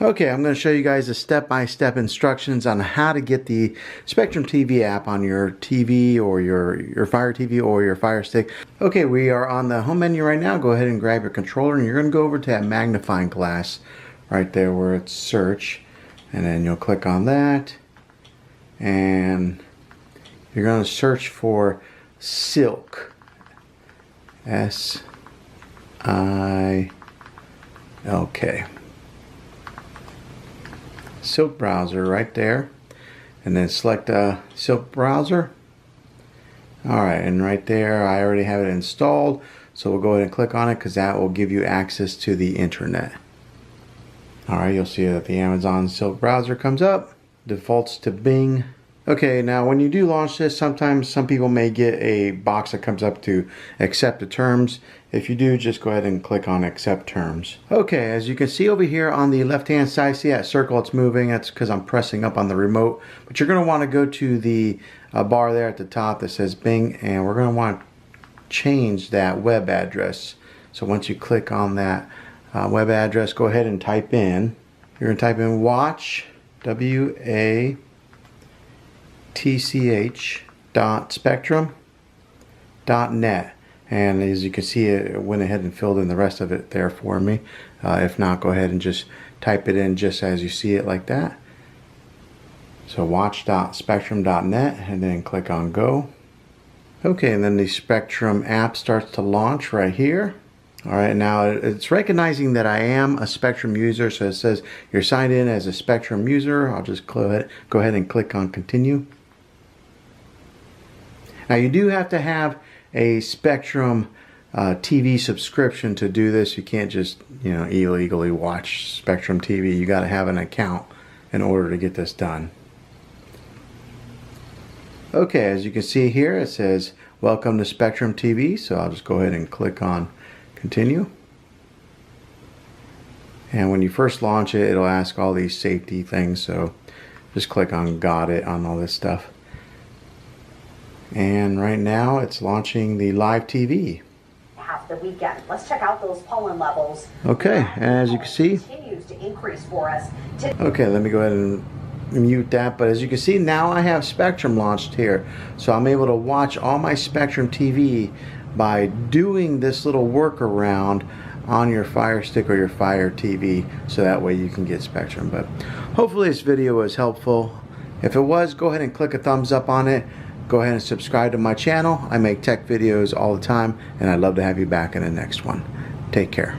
Okay, I'm going to show you guys the step-by-step instructions on how to get the Spectrum TV app on your TV or your Fire TV or your Fire Stick. Okay, we are on the home menu right now. Go ahead and grab your controller and you're going to go over to that magnifying glass right there where it's search, and then you'll click on that and you're going to search for Silk. S-I-L-K. Silk browser right there, and then select a Silk browser. Alright, and right there I already have it installed, so we'll go ahead and click on it because that will give you access to the internet. Alright, you'll see that the Amazon Silk browser comes up, defaults to Bing. Okay, now when you do launch this, sometimes some people may get a box that comes up to accept the terms. If you do, just go ahead and click on accept terms. Okay, as you can see over here on the left hand side, see that circle, it's moving. That's because I'm pressing up on the remote. But you're going to want to go to the bar there at the top that says Bing, and we're going to want to change that web address. So once you click on that web address, go ahead and type in. You're going to type in watch, WATCH.spectrum.net. And as you can see, it went ahead and filled in the rest of it there for me. If not, go ahead and just type it in just as you see it like that. So watch.spectrum.net, and then click on go. Okay, and then the Spectrum app starts to launch right here. Alright, now it's recognizing that I am a Spectrum user, so it says you're signed in as a Spectrum user. I'll just go ahead and click on continue. Now you do have to have a Spectrum TV subscription to do this. You can't just, illegally watch Spectrum TV. You got to have an account in order to get this done. Okay, as you can see here, it says welcome to Spectrum TV. So I'll just go ahead and click on continue. And when you first launch it, it'll ask all these safety things. So just click on got it on all this stuff. And right now it's launching the live TV. Half the weekend. Let's check out those pollen levels. Okay, as you can see, continues to increase for us. Okay, let me go ahead and mute that. But as you can see, now I have Spectrum launched here, so I'm able to watch all my Spectrum TV by doing this little workaround on your Fire Stick or your Fire TV, so that way you can get Spectrum. But hopefully this video was helpful. If it was, go ahead and click a thumbs up on it. Go ahead and subscribe to my channel. I make tech videos all the time, and I'd love to have you back in the next one. Take care.